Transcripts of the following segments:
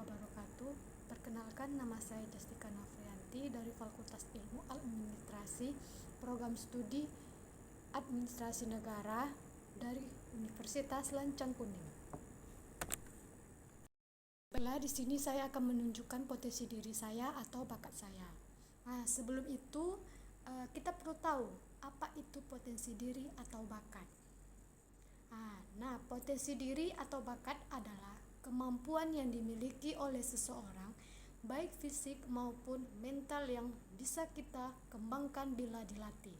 wabarakatuh. Perkenalkan, nama saya Justika Nofrianti dari Fakultas Ilmu Administrasi, Program Studi Administrasi Negara dari Universitas Lancang Kuning. Di sini saya akan menunjukkan potensi diri saya atau bakat saya. Sebelum itu kita perlu tahu apa itu potensi diri atau bakat. Potensi diri atau bakat adalah kemampuan yang dimiliki oleh seseorang, baik fisik maupun mental, yang bisa kita kembangkan bila dilatih.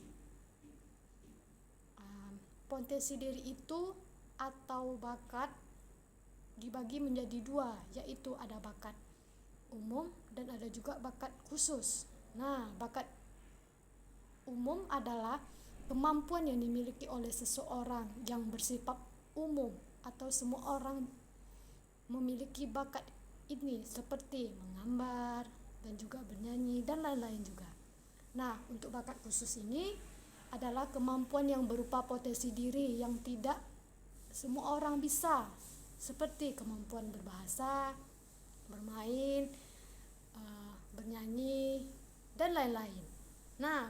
Potensi diri itu atau bakat dibagi menjadi dua, yaitu ada bakat umum dan ada juga bakat khusus. Bakat umum adalah kemampuan yang dimiliki oleh seseorang yang bersifat umum atau semua orang memiliki bakat ini, seperti menggambar dan juga bernyanyi dan lain-lain juga. Untuk bakat khusus ini adalah kemampuan yang berupa potensi diri yang tidak semua orang bisa, seperti kemampuan berbahasa, bermain, bernyanyi, dan lain-lain.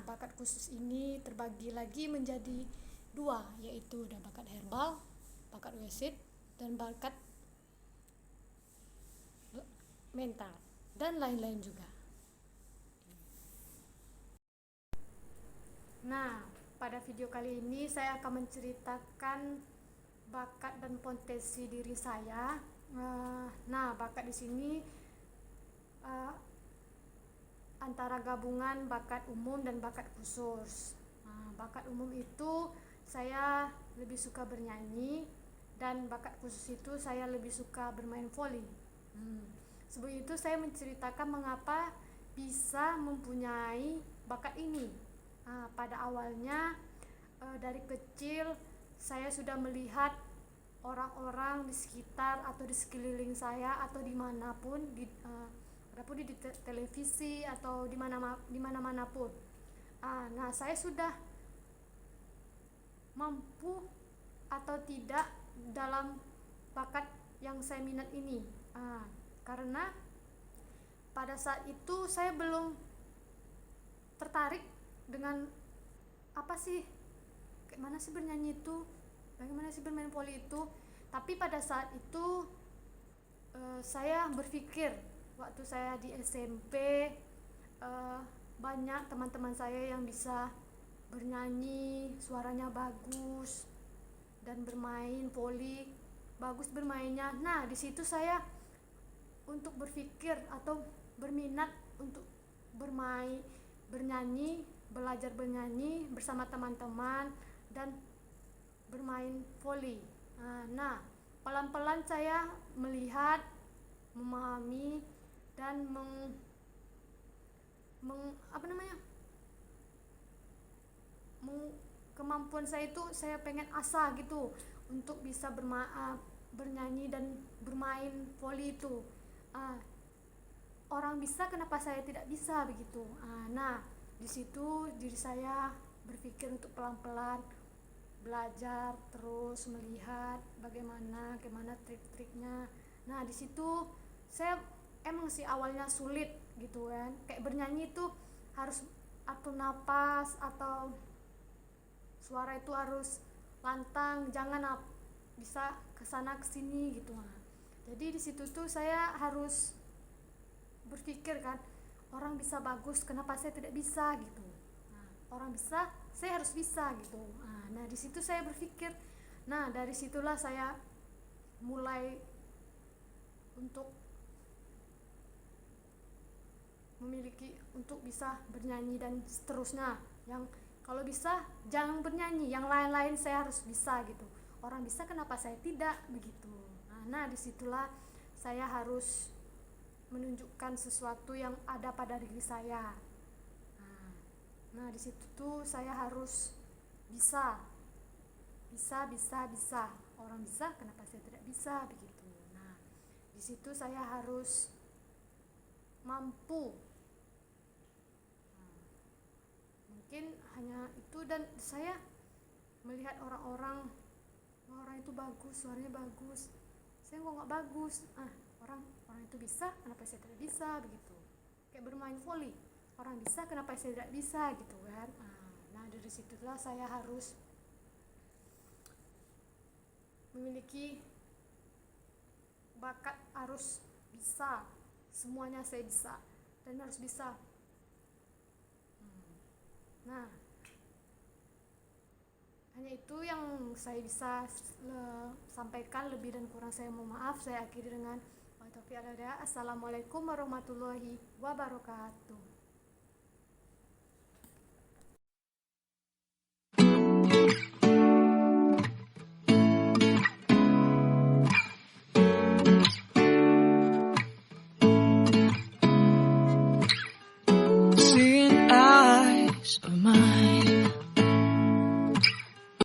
Bakat khusus ini terbagi lagi menjadi dua, yaitu ada bakat herbal, bakat wasit, dan bakat mental, dan lain-lain juga. Pada video kali ini saya akan menceritakan bakat dan potensi diri saya. Bakat di sini antara gabungan bakat umum dan bakat khusus. Bakat umum itu saya lebih suka bernyanyi, dan bakat khusus itu saya lebih suka bermain voli. Sebelum itu saya menceritakan mengapa bisa mempunyai bakat ini. Pada awalnya dari kecil saya sudah melihat orang-orang di sekitar atau di sekeliling saya atau dimanapun, di televisi atau di mana-manapun. Saya sudah mampu atau tidak dalam bakat yang saya minat ini. Karena pada saat itu saya belum tertarik dengan bagaimana sih bernyanyi itu, bagaimana sih bermain voli itu. Tapi pada saat itu saya berpikir, waktu saya di SMP banyak teman-teman saya yang bisa bernyanyi, suaranya bagus, dan bermain voli bagus bermainnya. Di situ saya untuk berpikir atau berminat untuk bernyanyi, belajar bernyanyi bersama teman-teman dan bermain voli. Pelan-pelan saya melihat, memahami, dan kemampuan saya itu saya pengen asah gitu untuk bisa bernyanyi dan bermain voli itu. Orang bisa, kenapa saya tidak bisa begitu? Di situ diri saya berpikir untuk pelan-pelan belajar, terus melihat bagaimana trik-triknya. Di situ saya emang sih awalnya sulit gitu kan. Kayak bernyanyi itu harus atur napas atau suara itu harus lantang, jangan bisa kesana kesini gitu. Jadi di situ tuh saya harus berpikir kan, orang bisa bagus, kenapa saya tidak bisa gitu. Orang bisa, saya harus bisa gitu. Di situ saya berpikir. Dari situlah saya mulai untuk memiliki untuk bisa bernyanyi dan seterusnya. Yang kalau bisa jangan bernyanyi, yang lain-lain saya harus bisa gitu. Orang bisa, kenapa saya tidak begitu. Disitulah saya harus menunjukkan sesuatu yang ada pada diri saya. Di situ tuh saya harus bisa. Orang bisa, kenapa saya tidak bisa begitu. Di situ saya harus mampu. Mungkin hanya itu, dan saya melihat orang itu bagus, suaranya bagus. Saya kok nggak bagus. Orang itu bisa, kenapa saya tidak bisa, begitu. Kayak bermain voli, orang bisa, kenapa saya tidak bisa, gitu kan. Nah dari situlah saya harus memiliki bakat, harus bisa, semuanya saya bisa dan harus bisa. Nah, hanya itu yang saya bisa sampaikan. Lebih dan kurang saya mohon maaf. Saya akhiri dengan Assalamualaikum warahmatullahi wabarakatuh. Seeing eyes of mine